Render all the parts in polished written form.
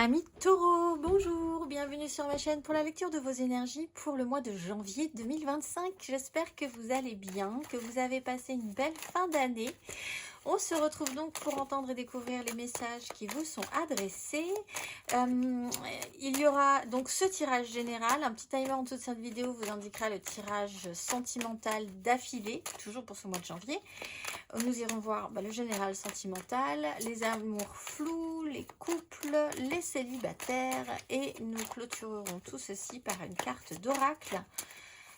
Amis Taureau, bonjour, bienvenue sur ma chaîne pour la lecture de vos énergies pour le mois de janvier 2025. J'espère que vous allez bien, que vous avez passé une belle fin d'année. On se retrouve donc pour entendre et découvrir les messages qui vous sont adressés. Il y aura donc ce tirage général. Un petit timer en dessous de cette vidéo vous indiquera le tirage sentimental d'affilée, toujours pour ce mois de janvier. Nous irons voir le général sentimental, les amours flous, les couples, les célibataires et nous clôturerons tout ceci par une carte d'oracle.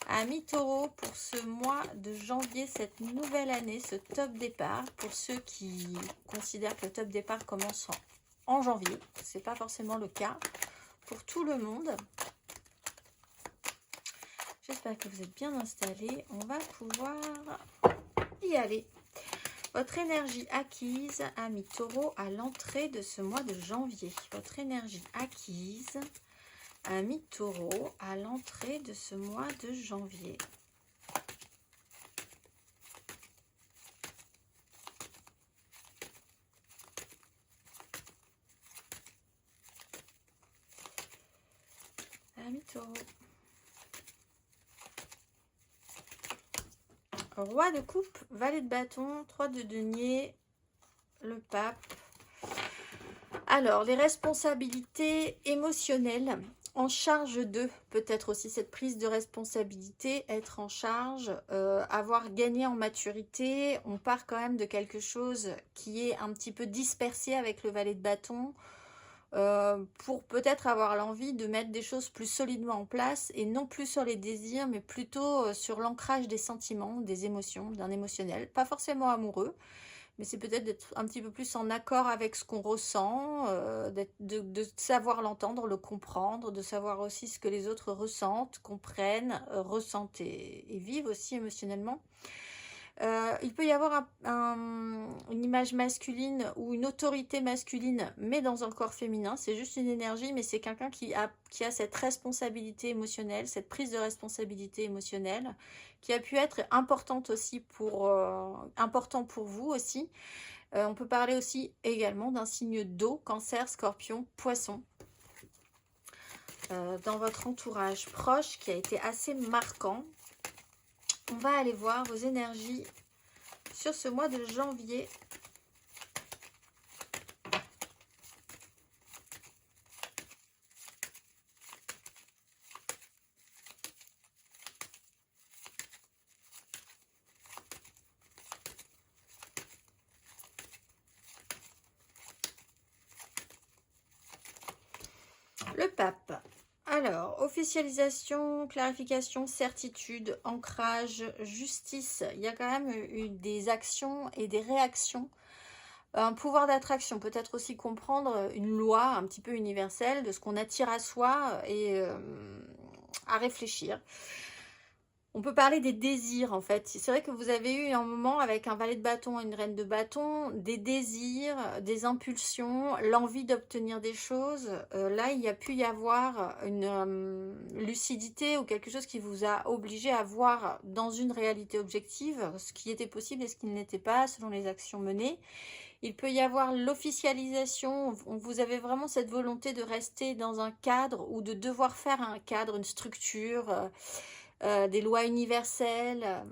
Amis Taureau, pour ce mois de janvier, cette nouvelle année, ce top départ, pour ceux qui considèrent que le top départ commence en janvier, ce n'est pas forcément le cas pour tout le monde. J'espère que vous êtes bien installés, on va pouvoir y aller. Votre énergie acquise, amis Taureau, à l'entrée de ce mois de janvier. Votre énergie acquise, amis Taureau, à l'entrée de ce mois de janvier. Amis Taureau. Roi de coupe, valet de bâton, 3 de denier, le pape. Alors, les responsabilités émotionnelles, en charge de, peut-être aussi cette prise de responsabilité, être en charge, avoir gagné en maturité. On part quand même de quelque chose qui est un petit peu dispersé avec le valet de bâton, pour peut-être avoir l'envie de mettre des choses plus solidement en place et non plus sur les désirs, mais plutôt sur l'ancrage des sentiments, des émotions, d'un émotionnel, pas forcément amoureux, mais c'est peut-être d'être un petit peu plus en accord avec ce qu'on ressent, de savoir l'entendre, le comprendre, de savoir aussi ce que les autres ressentent, comprennent, ressentent et vivent aussi émotionnellement. Il peut y avoir une image masculine ou une autorité masculine, mais dans un corps féminin. C'est juste une énergie, mais c'est quelqu'un qui a cette responsabilité émotionnelle, cette prise de responsabilité émotionnelle, qui a pu être importante aussi important pour vous aussi. On peut parler aussi également d'un signe d'eau, cancer, scorpion, poisson. Dans votre entourage proche qui a été assez marquant. On va aller voir vos énergies sur ce mois de janvier. Le pape. Alors, officialisation, clarification, certitude, ancrage, justice. Il y a quand même eu des actions et des réactions. Un pouvoir d'attraction, peut-être aussi comprendre une loi un petit peu universelle de ce qu'on attire à soi et à réfléchir. On peut parler des désirs en fait. C'est vrai que vous avez eu un moment avec un valet de bâton et une reine de bâton, des désirs, des impulsions, l'envie d'obtenir des choses. Là, il y a pu y avoir une lucidité ou quelque chose qui vous a obligé à voir dans une réalité objective ce qui était possible et ce qui ne l'était pas selon les actions menées. Il peut y avoir l'officialisation, vous avez vraiment cette volonté de rester dans un cadre ou de devoir faire un cadre, une structure, des lois universelles,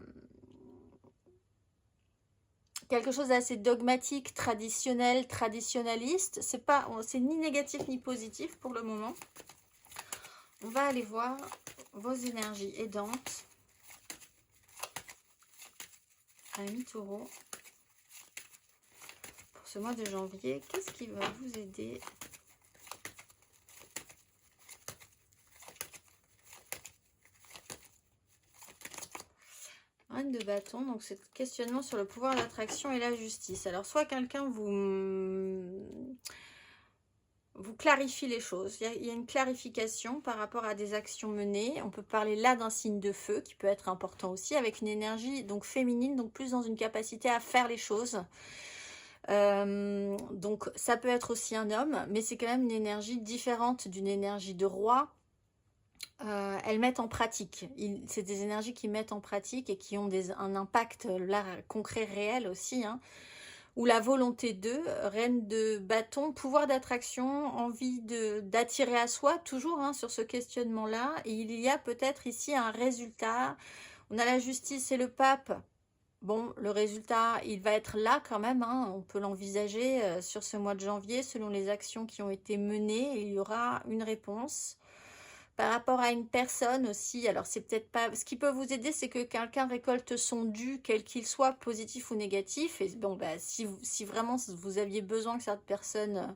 quelque chose d'assez dogmatique, traditionnel, traditionnaliste. C'est ni négatif ni positif pour le moment. On va aller voir vos énergies aidantes. Amis Taureau. Pour ce mois de janvier, qu'est-ce qui va vous aider ? Reine de bâton, donc c'est questionnement sur le pouvoir d'attraction et la justice. Alors, soit quelqu'un vous clarifie les choses. Il y a une clarification par rapport à des actions menées. On peut parler là d'un signe de feu qui peut être important aussi, avec une énergie donc féminine, donc plus dans une capacité à faire les choses. Donc ça peut être aussi un homme, mais c'est quand même une énergie différente d'une énergie de roi. Elles mettent en pratique. C'est des énergies qui mettent en pratique et qui ont un impact là concret, réel aussi, hein, ou la volonté d'eux, reine de bâton, pouvoir d'attraction, envie d'attirer à soi, toujours hein, sur ce questionnement-là. Et il y a peut-être ici un résultat. On a la justice et le pape. Bon, le résultat, il va être là quand même, hein, on peut l'envisager sur ce mois de janvier, selon les actions qui ont été menées, il y aura une réponse. Par rapport à une personne aussi, alors c'est peut-être pas... Ce qui peut vous aider, c'est que quelqu'un récolte son dû, quel qu'il soit, positif ou négatif. Et bon, bah, si vraiment vous aviez besoin que cette personne,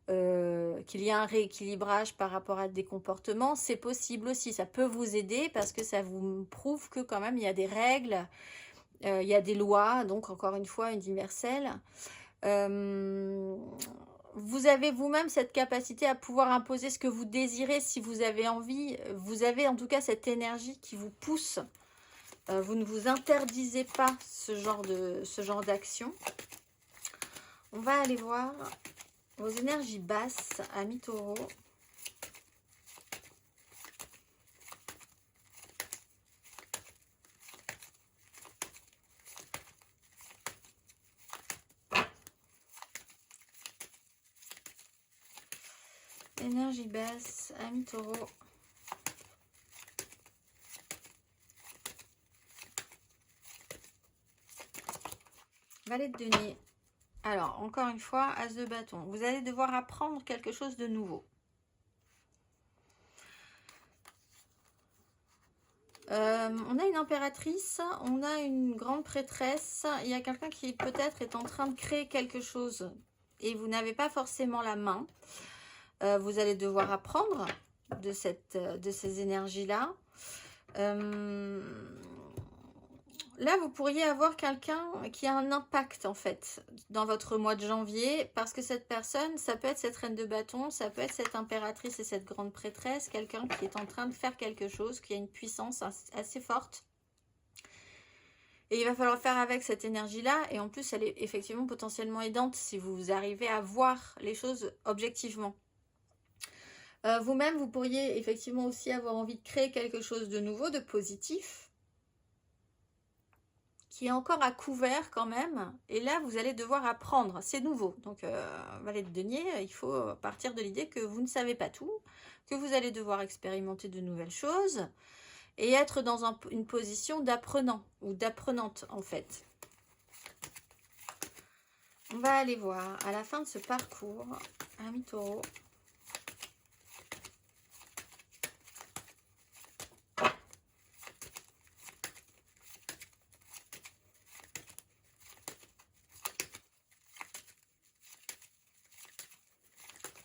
qu'il y ait un rééquilibrage par rapport à des comportements, c'est possible aussi. Ça peut vous aider parce que ça vous prouve que quand même, il y a des règles, il y a des lois, donc encore une fois universelles. Vous avez vous-même cette capacité à pouvoir imposer ce que vous désirez si vous avez envie. Vous avez en tout cas cette énergie qui vous pousse. Vous ne vous interdisez pas ce genre d'action. On va aller voir vos énergies basses, amis taureaux. Énergie basse, amis taureaux. Valet de denier. Alors, encore une fois, as de bâton. Vous allez devoir apprendre quelque chose de nouveau. On a une impératrice, on a une grande prêtresse. Il y a quelqu'un qui peut-être est en train de créer quelque chose et vous n'avez pas forcément la main. Vous allez devoir apprendre de ces énergies-là. Là, vous pourriez avoir quelqu'un qui a un impact, en fait, dans votre mois de janvier, parce que cette personne, ça peut être cette reine de bâton, ça peut être cette impératrice et cette grande prêtresse, quelqu'un qui est en train de faire quelque chose, qui a une puissance assez forte. Et il va falloir faire avec cette énergie-là, et en plus, elle est effectivement potentiellement aidante si vous arrivez à voir les choses objectivement. Vous-même, vous pourriez effectivement aussi avoir envie de créer quelque chose de nouveau, de positif, qui est encore à couvert quand même, et là vous allez devoir apprendre, c'est nouveau, donc valet de denier, il faut partir de l'idée que vous ne savez pas tout, que vous allez devoir expérimenter de nouvelles choses, et être dans une position d'apprenant, ou d'apprenante en fait. On va aller voir, à la fin de ce parcours, amis taureaux,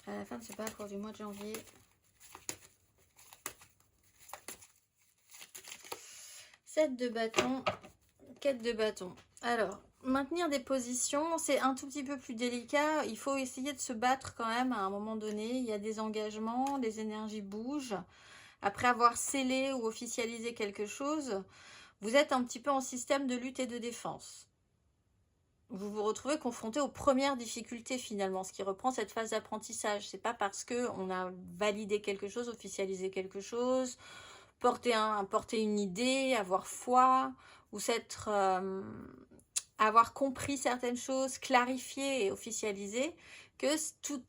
à la fin de ce parcours du mois de janvier. Sept de bâton, 4 de bâton. Alors, maintenir des positions, c'est un tout petit peu plus délicat. Il faut essayer de se battre quand même à un moment donné. Il y a des engagements, les énergies bougent. Après avoir scellé ou officialisé quelque chose, vous êtes un petit peu en système de lutte et de défense. Vous vous retrouvez confronté aux premières difficultés finalement, ce qui reprend cette phase d'apprentissage. C'est pas parce qu'on a validé quelque chose, officialisé quelque chose, porter une idée, avoir foi, ou avoir compris certaines choses, clarifier et officialiser, que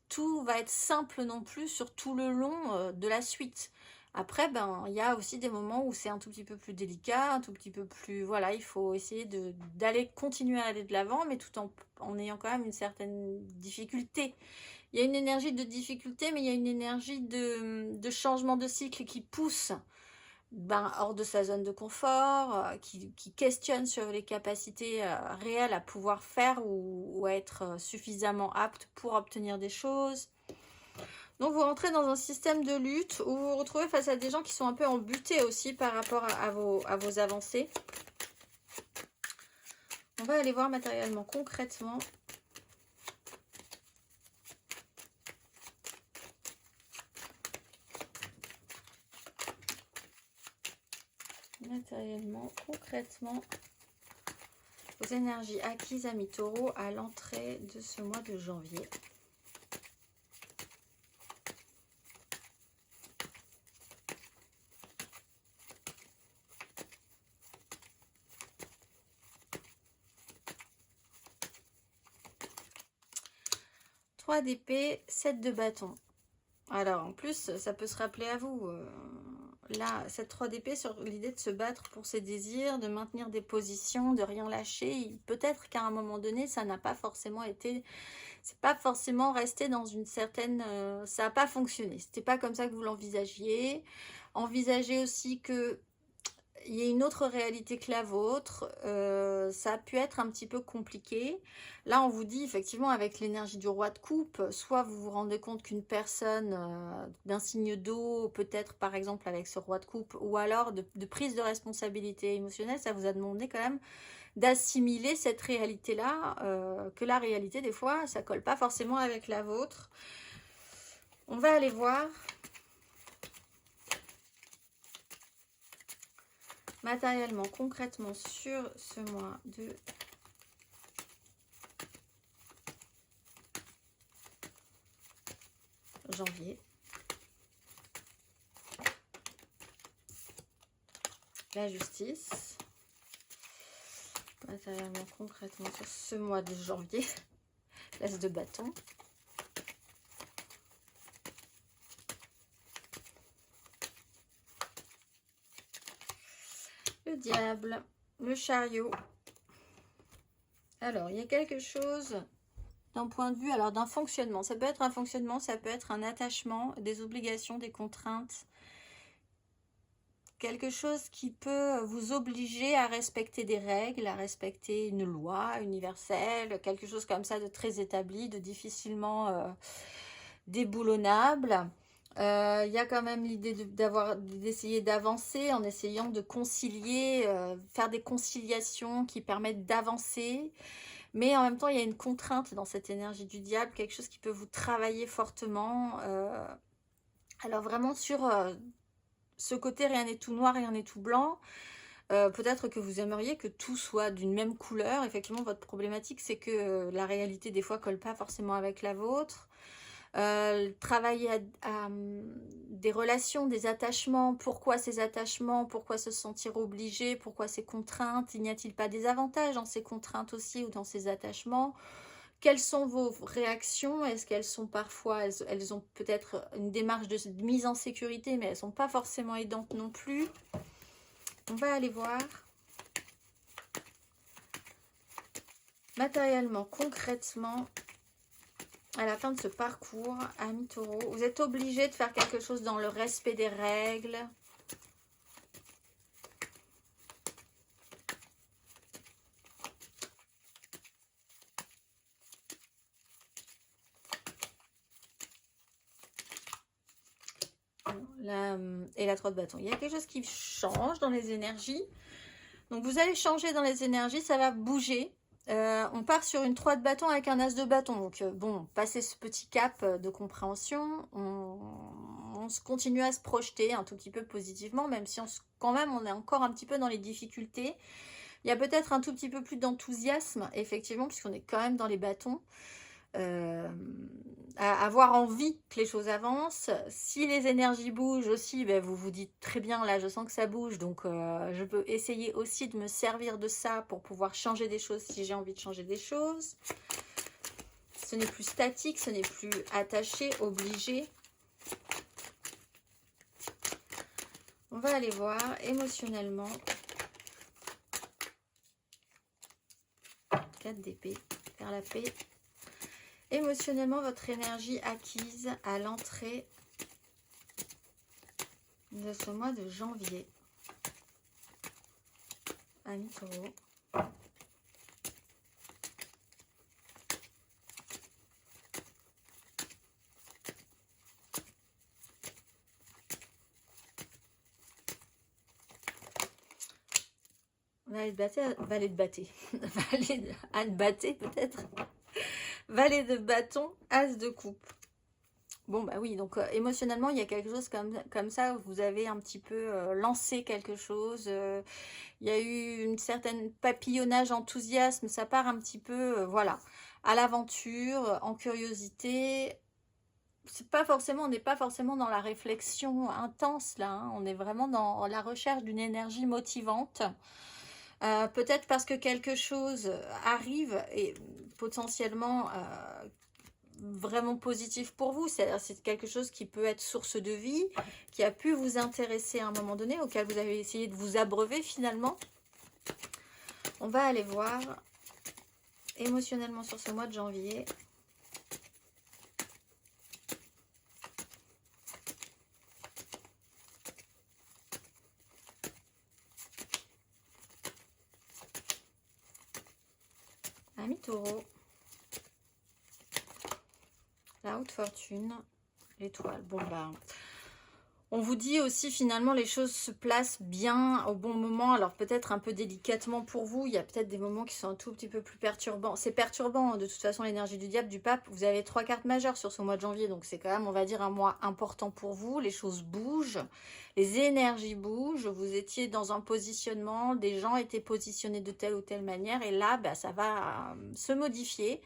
tout va être simple non plus sur tout le long de la suite. Après, il y a aussi des moments où c'est un tout petit peu plus délicat, un tout petit peu plus... Voilà, il faut essayer d'aller continuer à aller de l'avant, mais tout en ayant quand même une certaine difficulté. Il y a une énergie de difficulté, mais il y a une énergie de changement de cycle qui pousse hors de sa zone de confort, qui questionne sur les capacités réelles à pouvoir faire ou à être suffisamment apte pour obtenir des choses. Donc vous rentrez dans un système de lutte où vous vous retrouvez face à des gens qui sont un peu embutés aussi par rapport à vos avancées. On va aller voir matériellement, concrètement. Matériellement, concrètement, vos énergies acquises, amis taureaux, à l'entrée de ce mois de janvier. 3 d'épée, 7 de bâton. Alors, en plus, ça peut se rappeler à vous. Là, cette 3 d'épée sur l'idée de se battre pour ses désirs, de maintenir des positions, de rien lâcher. Peut-être qu'à un moment donné, ça n'a pas forcément été... C'est pas forcément resté dans une certaine... ça n'a pas fonctionné. C'était pas comme ça que vous l'envisagiez. Envisagez aussi que il y a une autre réalité que la vôtre, ça a pu être un petit peu compliqué. Là, on vous dit effectivement avec l'énergie du roi de coupe, soit vous vous rendez compte qu'une personne d'un signe d'eau, peut-être par exemple avec ce roi de coupe, ou alors de prise de responsabilité émotionnelle, ça vous a demandé quand même d'assimiler cette réalité-là, que la réalité des fois, ça colle pas forcément avec la vôtre. On va aller voir. Matériellement, concrètement, sur ce mois de janvier. La justice. Matériellement, concrètement, sur ce mois de janvier. L'as de bâton. Le diable, le chariot. Alors, il y a quelque chose d'un point de vue, alors d'un fonctionnement. Ça peut être un fonctionnement, ça peut être un attachement, des obligations, des contraintes. Quelque chose qui peut vous obliger à respecter des règles, à respecter une loi universelle, quelque chose comme ça de très établi, de difficilement déboulonnable. Il y a quand même l'idée d'essayer d'avancer en essayant de concilier, faire des conciliations qui permettent d'avancer. Mais en même temps, il y a une contrainte dans cette énergie du diable, quelque chose qui peut vous travailler fortement. Alors vraiment sur ce côté, rien n'est tout noir, rien n'est tout blanc. Peut-être que vous aimeriez que tout soit d'une même couleur. Effectivement, votre problématique, c'est que la réalité, des fois, colle pas forcément avec la vôtre. Travailler à des relations, des attachements. Pourquoi ces attachements? Pourquoi se sentir obligé? Pourquoi ces contraintes? N'y a-t-il pas des avantages dans ces contraintes aussi ou dans ces attachements? Quelles sont vos réactions? Est-ce qu'elles sont parfois, elles ont peut-être une démarche de mise en sécurité, mais elles ne sont pas forcément aidantes non plus. On va aller voir. Matériellement, concrètement, à la fin de ce parcours, amis taureaux, vous êtes obligé de faire quelque chose dans le respect des règles. Et la 3 de bâton. Il y a quelque chose qui change dans les énergies. Donc vous allez changer dans les énergies, ça va bouger. On part sur une 3 de bâton avec un as de bâton. Donc bon, passer ce petit cap de compréhension, on se continue à se projeter un tout petit peu positivement, même si quand même on est encore un petit peu dans les difficultés. Il y a peut-être un tout petit peu plus d'enthousiasme, effectivement, puisqu'on est quand même dans les bâtons. À avoir envie que les choses avancent. Si les énergies bougent aussi, ben vous vous dites très bien, là je sens que ça bouge, donc je peux essayer aussi de me servir de ça pour pouvoir changer des choses si j'ai envie de changer des choses. Ce n'est plus statique, ce n'est plus attaché, obligé. On va aller voir émotionnellement. 4 d'épée, faire la paix. Émotionnellement, votre énergie acquise à l'entrée de ce mois de janvier. Amis taureaux. Valet de bâté, valet de bâté, valet de bâté peut-être. Valet de bâton, as de coupe. Bon bah oui, donc émotionnellement il y a quelque chose comme ça, vous avez un petit peu lancé quelque chose, il y a eu une certaine papillonnage, enthousiasme, ça part un petit peu, voilà, à l'aventure, en curiosité. C'est pas forcément, on n'est pas forcément dans la réflexion intense là, hein, on est vraiment dans la recherche d'une énergie motivante. Peut-être parce que quelque chose arrive et potentiellement vraiment positif pour vous. C'est quelque chose qui peut être source de vie, qui a pu vous intéresser à un moment donné, auquel vous avez essayé de vous abreuver finalement. On va aller voir émotionnellement sur ce mois de janvier. Ami Taureau, la haute fortune, l'étoile. Bon bah, on vous dit aussi finalement les choses se placent bien au bon moment. Alors peut-être un peu délicatement pour vous. Il y a peut-être des moments qui sont un tout petit peu plus perturbants. C'est perturbant hein, de toute façon l'énergie du diable, du pape. Vous avez 3 cartes majeures sur ce mois de janvier. Donc c'est quand même on va dire un mois important pour vous. Les choses bougent. Les énergies bougent. Vous étiez dans un positionnement. Des gens étaient positionnés de telle ou telle manière. Et là bah, ça va se modifier.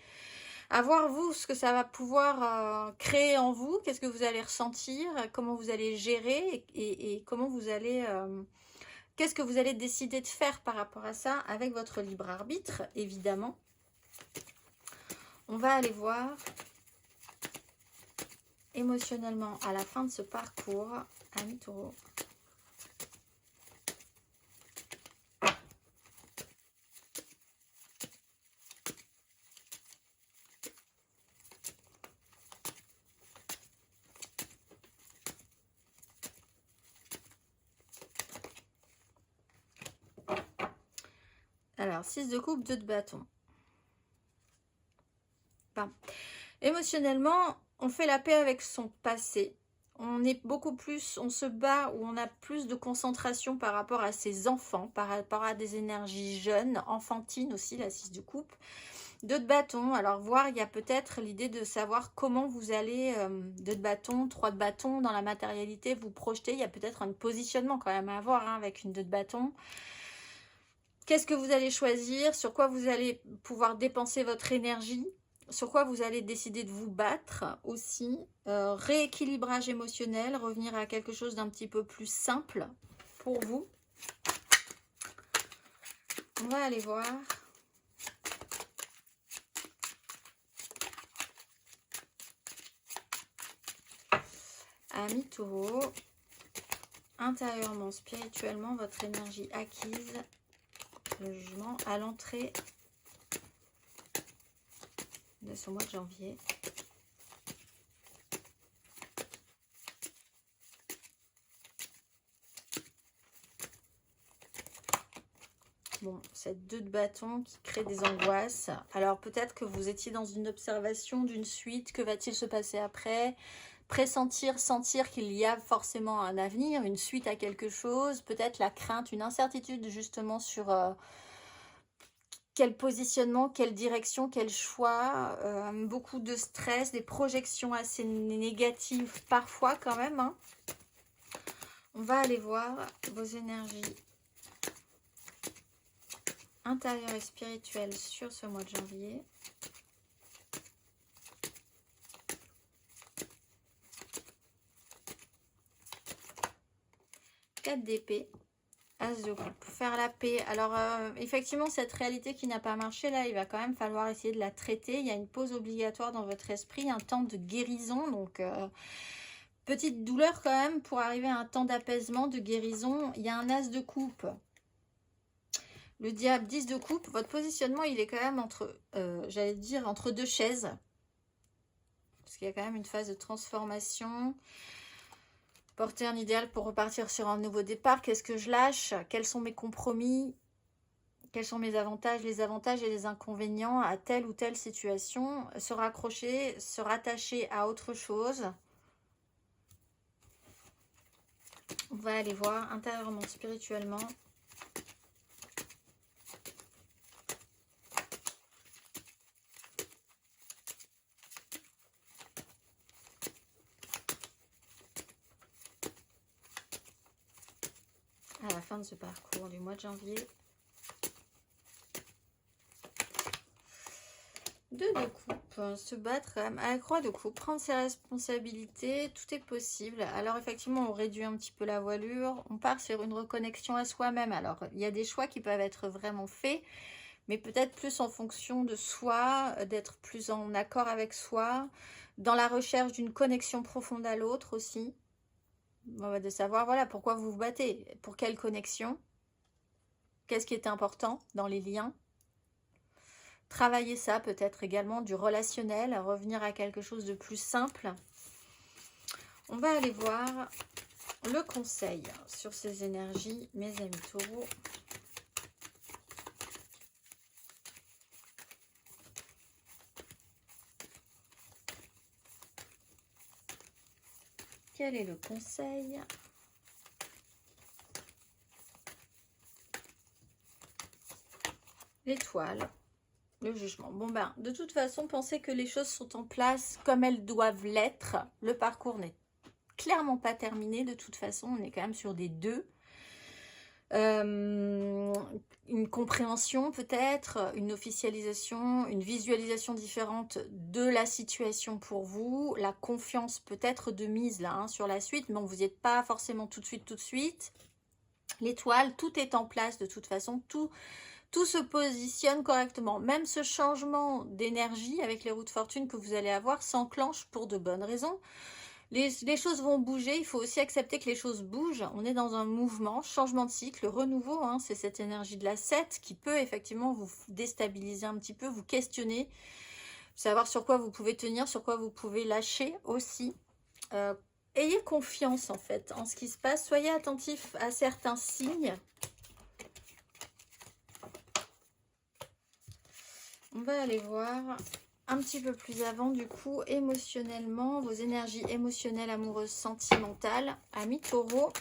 À voir vous ce que ça va pouvoir créer en vous, qu'est-ce que vous allez ressentir, comment vous allez gérer et comment vous allez, qu'est-ce que vous allez décider de faire par rapport à ça avec votre libre arbitre, évidemment. On va aller voir émotionnellement à la fin de ce parcours, ami Taureau. Alors, 6 de coupe, 2 de bâton. Enfin, émotionnellement, on fait la paix avec son passé. On est beaucoup plus, on se bat ou on a plus de concentration par rapport à ses enfants, par rapport à des énergies jeunes, enfantines aussi, la 6 de coupe. 2 de bâton, alors voir, il y a peut-être l'idée de savoir comment vous allez, 2 de bâton, 3 de bâton, dans la matérialité, vous projeter. Il y a peut-être un positionnement quand même à avoir hein, avec une 2 de bâton. Qu'est-ce que vous allez choisir? Sur quoi vous allez pouvoir dépenser votre énergie? Sur quoi vous allez décider de vous battre aussi? Rééquilibrage émotionnel, revenir à quelque chose d'un petit peu plus simple pour vous. On va aller voir. Ami Taureau, intérieurement, spirituellement, votre énergie acquise, le jugement à l'entrée de ce mois de janvier. Bon, cette 2 de bâton qui crée des angoisses. Alors peut-être que vous étiez dans une observation d'une suite. Que va-t-il se passer après? Pressentir, sentir qu'il y a forcément un avenir, une suite à quelque chose. Peut-être la crainte, une incertitude justement sur quel positionnement, quelle direction, quel choix. Beaucoup de stress, des projections assez négatives parfois quand même. Hein. On va aller voir vos énergies intérieures et spirituelles sur ce mois de janvier. D'épée, as de coupe, faire la paix. Alors effectivement cette réalité qui n'a pas marché là, il va quand même falloir essayer de la traiter. Il y a une pause obligatoire dans votre esprit, un temps de guérison, donc petite douleur quand même pour arriver à un temps d'apaisement, de guérison. Il y a un as de coupe, le diable, 10 de coupe. Votre positionnement il est quand même entre, j'allais dire entre deux chaises, parce qu'il y a quand même une phase de transformation. Porter un idéal pour repartir sur un nouveau départ. Qu'est-ce que je lâche? Quels sont mes compromis? Quels sont mes avantages? Les avantages et les inconvénients à telle ou telle situation. Se raccrocher, se rattacher à autre chose. On va aller voir intérieurement, spirituellement. À la fin de ce parcours du mois de janvier. 2 de coupe, se battre quand même à la croix de coupe, prendre ses responsabilités, tout est possible. Alors effectivement on réduit un petit peu la voilure, on part sur une reconnexion à soi-même. Alors il y a des choix qui peuvent être vraiment faits, mais peut-être plus en fonction de soi, d'être plus en accord avec soi, dans la recherche d'une connexion profonde à l'autre aussi, de savoir voilà pourquoi vous vous battez, pour quelle connexion, qu'est-ce qui est important dans les liens. Travailler ça peut-être également du relationnel, revenir à quelque chose de plus simple. On va aller voir le conseil sur ces énergies, mes amis taureaux. Quel est le conseil? L'étoile, le jugement. Bon ben, de toute façon, pensez que les choses sont en place comme elles doivent l'être. Le parcours n'est clairement pas terminé. De toute façon, on est quand même sur des 2. Une compréhension peut-être, une officialisation, une visualisation différente de la situation pour vous, la confiance peut-être de mise là sur la suite, mais vous n'y êtes pas forcément tout de suite. L'étoile, tout est en place de toute façon, tout se positionne correctement. Même ce changement d'énergie avec les roues de fortune que vous allez avoir s'enclenche pour de bonnes raisons. Les choses vont bouger, il faut aussi accepter que les choses bougent. On est dans un mouvement, changement de cycle, renouveau. C'est cette énergie de la 7 qui peut effectivement vous déstabiliser un petit peu, vous questionner, savoir sur quoi vous pouvez tenir, sur quoi vous pouvez lâcher aussi. Ayez confiance en fait en ce qui se passe. Soyez attentifs à certains signes. On va aller voir un petit peu plus avant, du coup, émotionnellement, vos énergies émotionnelles, amoureuses, sentimentales, amis taureaux.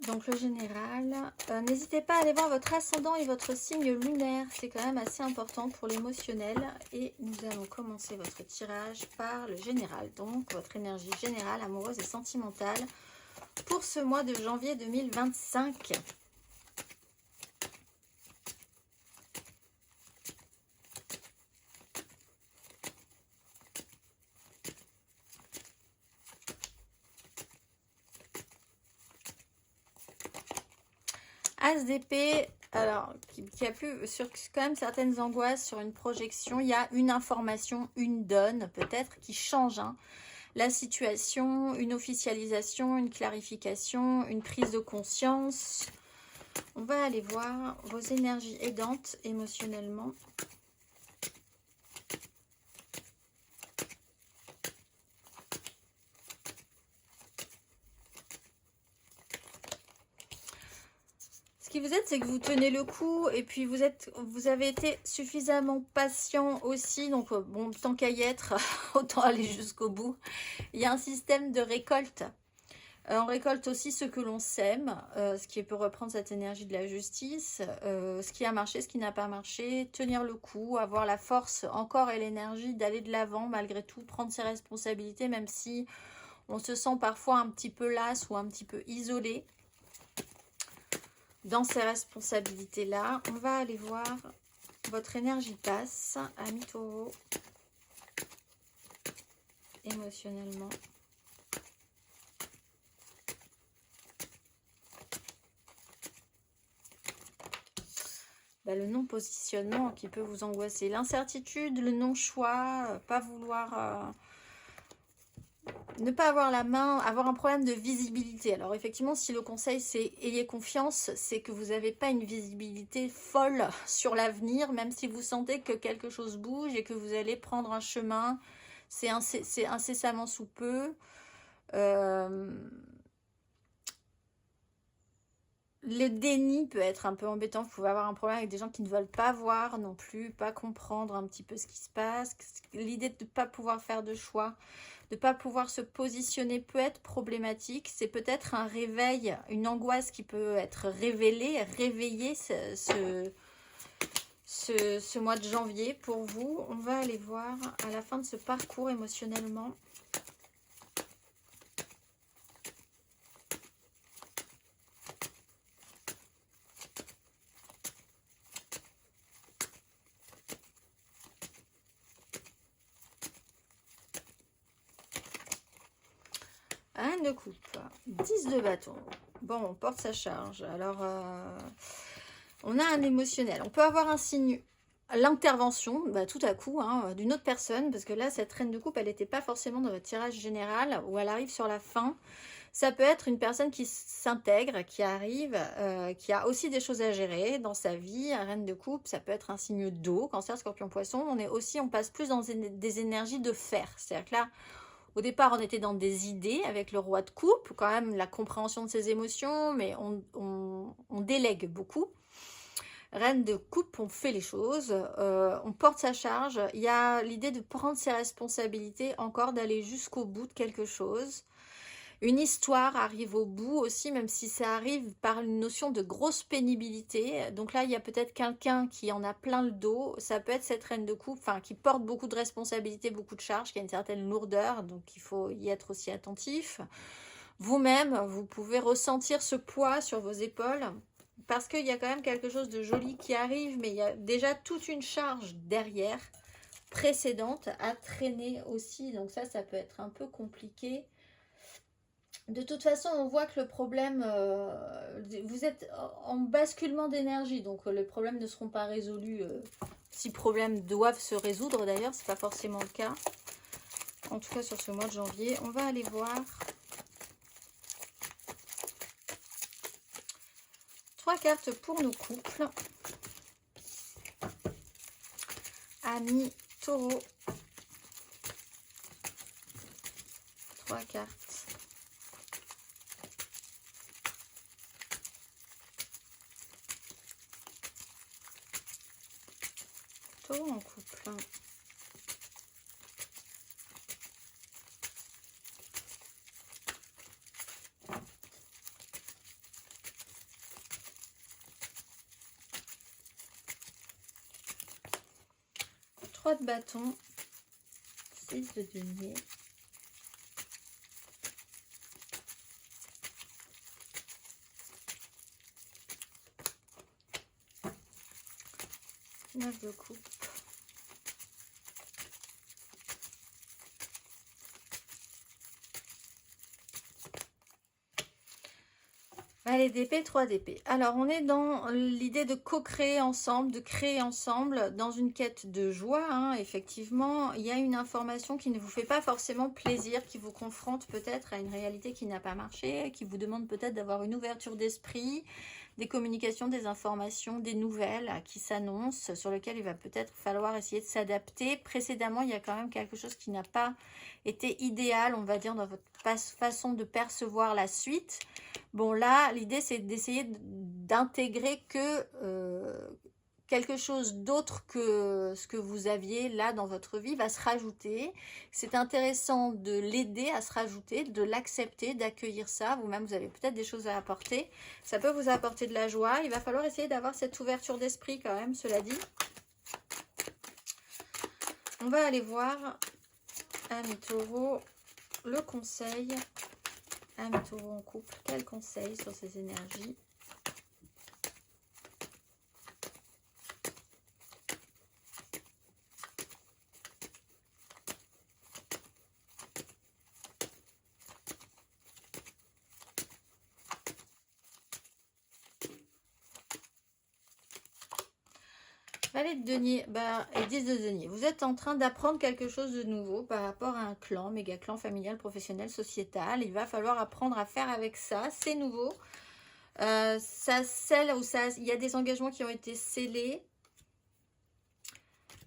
Donc le général, n'hésitez pas à aller voir votre ascendant et votre signe lunaire, c'est quand même assez important pour l'émotionnel. Et nous allons commencer votre tirage par le général, donc votre énergie générale, amoureuse et sentimentale pour ce mois de janvier 2025. As d'épée, alors qui a pu sur quand même certaines angoisses sur une projection, il y a une information, une donne peut-être qui change la situation, une officialisation, une clarification, une prise de conscience. On va aller voir vos énergies aidantes émotionnellement. Ce qui vous aide, c'est que vous tenez le coup et puis vous avez été suffisamment patient aussi. Donc bon, tant qu'à y être, autant aller jusqu'au bout. Il y a un système de récolte. On récolte aussi ce que l'on sème, ce qui peut reprendre cette énergie de la justice, ce qui a marché, ce qui n'a pas marché, tenir le coup, avoir la force encore et l'énergie d'aller de l'avant malgré tout, prendre ses responsabilités, même si on se sent parfois un petit peu lasse ou un petit peu isolé dans ces responsabilités-là. On va aller voir votre énergie passe, amis taureaux, émotionnellement. Le non-positionnement qui peut vous angoisser. L'incertitude, le non-choix, pas vouloir... ne pas avoir la main, avoir un problème de visibilité. Alors effectivement, si le conseil c'est ayez confiance, c'est que vous n'avez pas une visibilité folle sur l'avenir, même si vous sentez que quelque chose bouge et que vous allez prendre un chemin, c'est incessamment sous peu. Le déni peut être un peu embêtant, vous pouvez avoir un problème avec des gens qui ne veulent pas voir non plus, pas comprendre un petit peu ce qui se passe. L'idée de ne pas pouvoir faire de choix, de ne pas pouvoir se positionner peut être problématique. C'est peut-être un réveil, une angoisse qui peut être réveillée ce mois de janvier pour vous. On va aller voir à la fin de ce parcours émotionnellement. Reine de coupe, 10 de bâton. Bon, on porte sa charge. Alors, on a un émotionnel. On peut avoir un signe, l'intervention, tout à coup, hein, d'une autre personne. Parce que là, cette reine de coupe, elle n'était pas forcément dans votre tirage général. Ou elle arrive sur la fin. Ça peut être une personne qui s'intègre, qui arrive, qui a aussi des choses à gérer dans sa vie. Reine de coupe, ça peut être un signe d'eau, Cancer, Scorpion, Poisson. On passe plus dans des énergies de fer. C'est-à-dire que là, au départ, on était dans des idées avec le roi de coupe, quand même la compréhension de ses émotions, mais on délègue beaucoup. Reine de coupe, on fait les choses, on porte sa charge. Il y a l'idée de prendre ses responsabilités, encore d'aller jusqu'au bout de quelque chose. Une histoire arrive au bout aussi, même si ça arrive par une notion de grosse pénibilité. Donc là, il y a peut-être quelqu'un qui en a plein le dos. Ça peut être cette reine de coupe, qui porte beaucoup de responsabilités, beaucoup de charges, qui a une certaine lourdeur. Donc il faut y être aussi attentif. Vous-même, vous pouvez ressentir ce poids sur vos épaules. Parce qu'il y a quand même quelque chose de joli qui arrive, mais il y a déjà toute une charge derrière, précédente, à traîner aussi. Donc ça peut être un peu compliqué. De toute façon, on voit que le problème, vous êtes en basculement d'énergie, donc les problèmes ne seront pas résolus. Si problèmes doivent se résoudre d'ailleurs, c'est pas forcément le cas. En tout cas sur ce mois de janvier, on va aller voir 3 cartes pour nos couples. Amis, taureau. 3 cartes. En couple. Trois de bâton, 6 de denier. Neuf de coupe. Allez, d'épée, 3 d'épée. Alors, on est dans l'idée de co-créer ensemble, de créer ensemble, dans une quête de joie. Effectivement, il y a une information qui ne vous fait pas forcément plaisir, qui vous confronte peut-être à une réalité qui n'a pas marché, qui vous demande peut-être d'avoir une ouverture d'esprit, des communications, des informations, des nouvelles qui s'annoncent, sur lesquelles il va peut-être falloir essayer de s'adapter. Précédemment, il y a quand même quelque chose qui n'a pas été idéal, on va dire, dans votre façon de percevoir la suite. Bon, là, l'idée, c'est d'essayer d'intégrer que quelque chose d'autre que ce que vous aviez là dans votre vie va se rajouter. C'est intéressant de l'aider à se rajouter, de l'accepter, d'accueillir ça. Vous-même, vous avez peut-être des choses à apporter. Ça peut vous apporter de la joie. Il va falloir essayer d'avoir cette ouverture d'esprit quand même, cela dit. On va aller voir, amis taureaux, le conseil. Amis taureaux en couple, quel conseil sur ces énergies? Valet de denier, et 10 de denier. Vous êtes en train d'apprendre quelque chose de nouveau par rapport à un clan, méga clan familial, professionnel, sociétal. Il va falloir apprendre à faire avec ça. C'est nouveau. Ça scelle, ou ça, il y a des engagements qui ont été scellés.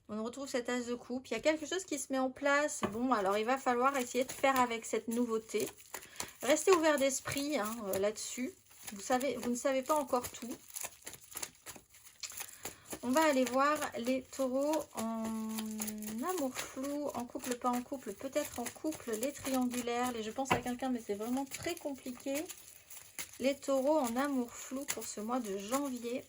On retrouve cet as de coupe. Il y a quelque chose qui se met en place. Bon, alors il va falloir essayer de faire avec cette nouveauté. Restez ouvert d'esprit là-dessus. Vous ne savez pas encore tout. On va aller voir les taureaux en amour flou, en couple, pas en couple, peut-être en couple, les triangulaires. Je pense à quelqu'un, mais c'est vraiment très compliqué. Les taureaux en amour flou pour ce mois de janvier.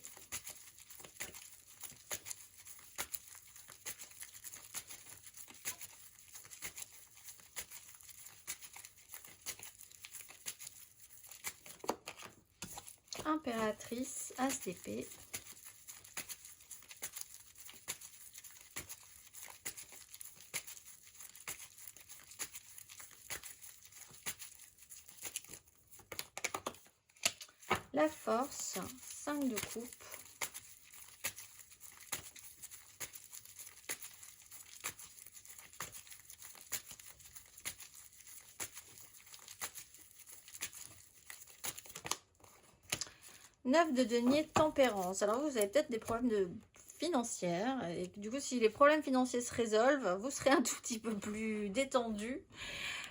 Impératrice, as d'épée. La force, 5 de coupe. Neuf de denier, tempérance. Alors vous avez peut-être des problèmes financiers. Et du coup, si les problèmes financiers se résolvent, vous serez un tout petit peu plus détendu.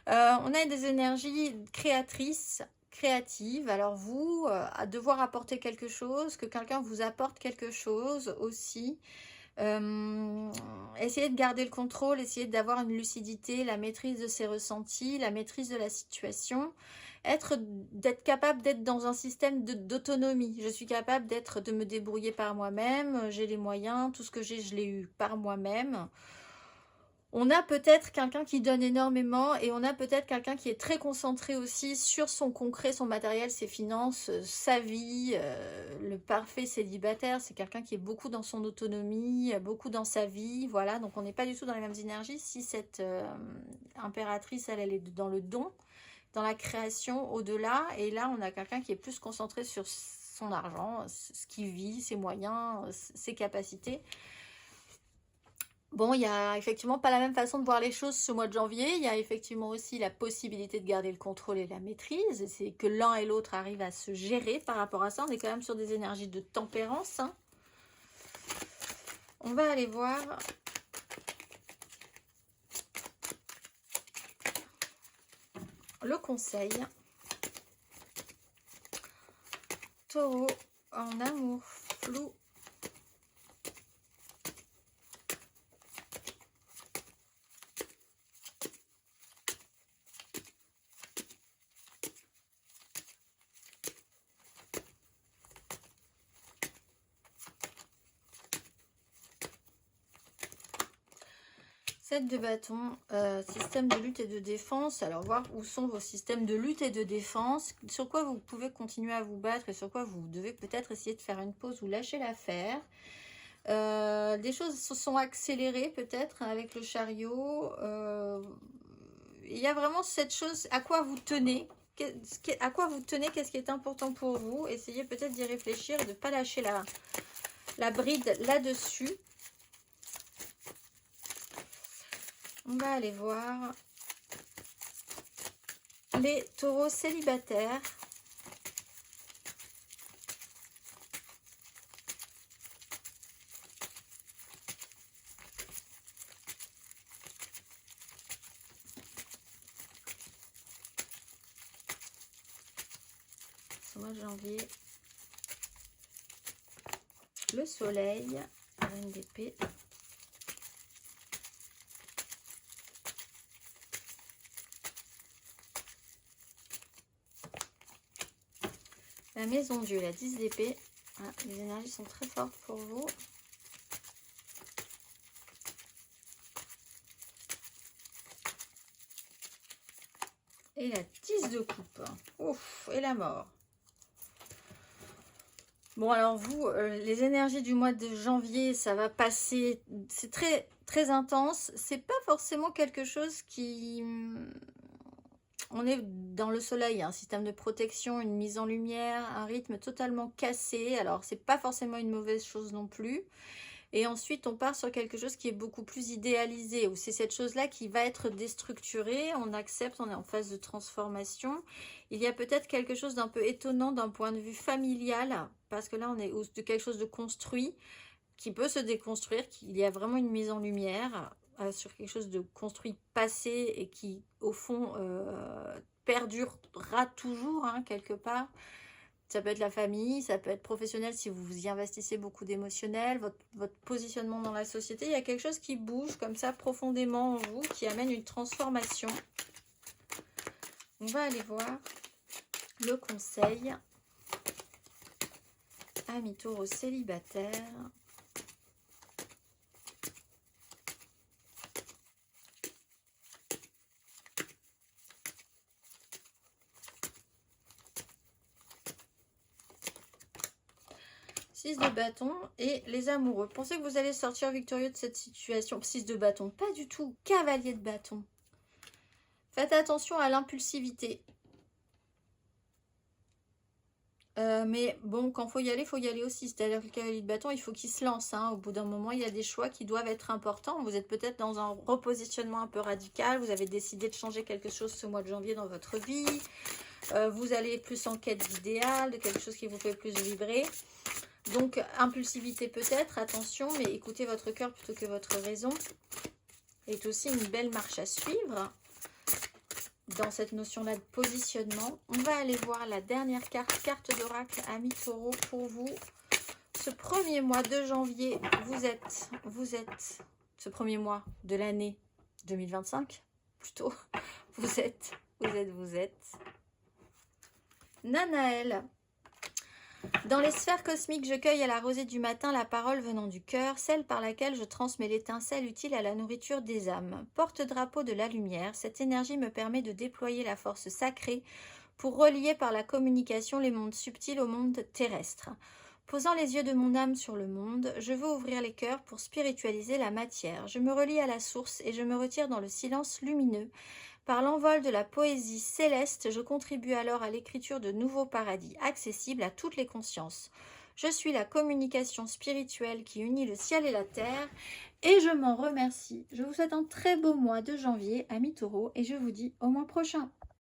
On a des énergies créatrices, créatives. Alors vous, à devoir apporter quelque chose, que quelqu'un vous apporte quelque chose aussi. Essayez de garder le contrôle, essayez d'avoir une lucidité, la maîtrise de ses ressentis, la maîtrise de la situation, d'être capable d'être dans un système d'autonomie. Je suis capable de me débrouiller par moi-même, j'ai les moyens, tout ce que j'ai, je l'ai eu par moi-même. On a peut-être quelqu'un qui donne énormément et on a peut-être quelqu'un qui est très concentré aussi sur son concret, son matériel, ses finances, sa vie. Le parfait célibataire, c'est quelqu'un qui est beaucoup dans son autonomie, beaucoup dans sa vie. Voilà, donc on n'est pas du tout dans les mêmes énergies. Si cette impératrice, elle est dans le don, dans la création, au-delà. Et là, on a quelqu'un qui est plus concentré sur son argent, ce qu'il vit, ses moyens, ses capacités. Bon, il n'y a effectivement pas la même façon de voir les choses ce mois de janvier. Il y a effectivement aussi la possibilité de garder le contrôle et la maîtrise. Et c'est que l'un et l'autre arrivent à se gérer par rapport à ça. On est quand même sur des énergies de tempérance. Hein. On va aller voir le conseil. Taureau en amour flou. De bâton, système de lutte et de défense. Alors voir où sont vos systèmes de lutte et de défense, sur quoi vous pouvez continuer à vous battre et sur quoi vous devez peut-être essayer de faire une pause ou lâcher l'affaire. Des choses se sont accélérées peut-être avec le chariot. Il y a vraiment cette chose à quoi vous tenez. À quoi vous tenez, qu'est-ce qui est important pour vous. Essayez peut-être d'y réfléchir, de ne pas lâcher la bride là-dessus. On va aller voir les taureaux célibataires. Ce mois de janvier. Le soleil, reine d'épée. La maison Dieu, la 10 d'épée. Ah, les énergies sont très fortes pour vous. Et la 10 de coupe. Ouf, et la mort. Bon, alors vous, les énergies du mois de janvier, ça va passer. C'est très, très intense. C'est pas forcément quelque chose qui... On est dans le soleil, un système de protection, une mise en lumière, un rythme totalement cassé. Alors, c'est pas forcément une mauvaise chose non plus. Et ensuite, on part sur quelque chose qui est beaucoup plus idéalisé, où c'est cette chose-là qui va être déstructurée. On accepte, on est en phase de transformation. Il y a peut-être quelque chose d'un peu étonnant d'un point de vue familial, parce que là, on est de quelque chose de construit, qui peut se déconstruire, qu'il y a vraiment une mise en lumière sur quelque chose de construit passé et qui, au fond, perdurera toujours, hein, quelque part. Ça peut être la famille, ça peut être professionnel si vous y investissez beaucoup d'émotionnel, votre positionnement dans la société. Il y a quelque chose qui bouge comme ça profondément en vous, qui amène une transformation. On va aller voir le conseil. Amis taureaux célibataires. De bâton et les amoureux. Pensez que vous allez sortir victorieux de cette situation. 6 de bâton, pas du tout. Cavalier de bâton. Faites attention à l'impulsivité. Mais bon, quand il faut y aller aussi. C'est-à-dire que le cavalier de bâton, il faut qu'il se lance, hein. Au bout d'un moment, il y a des choix qui doivent être importants. Vous êtes peut-être dans un repositionnement un peu radical. Vous avez décidé de changer quelque chose ce mois de janvier dans votre vie. Vous allez plus en quête d'idéal, de quelque chose qui vous fait plus vibrer. Donc, impulsivité peut-être, attention, mais écoutez votre cœur plutôt que votre raison. Est aussi une belle marche à suivre. Dans cette notion-là de positionnement, on va aller voir la dernière carte d'oracle, amis taureau, pour vous. Ce premier mois de janvier, vous êtes, ce premier mois de l'année 2025, plutôt, vous êtes Nanaël. Dans les sphères cosmiques, je cueille à la rosée du matin la parole venant du cœur, celle par laquelle je transmets l'étincelle utile à la nourriture des âmes. Porte-drapeau de la lumière, cette énergie me permet de déployer la force sacrée pour relier par la communication les mondes subtils au monde terrestre. Posant les yeux de mon âme sur le monde, je veux ouvrir les cœurs pour spiritualiser la matière. Je me relie à la source et je me retire dans le silence lumineux. Par l'envol de la poésie céleste, je contribue alors à l'écriture de nouveaux paradis accessibles à toutes les consciences. Je suis la communication spirituelle qui unit le ciel et la terre et je m'en remercie. Je vous souhaite un très beau mois de janvier, amis taureaux, et je vous dis au mois prochain.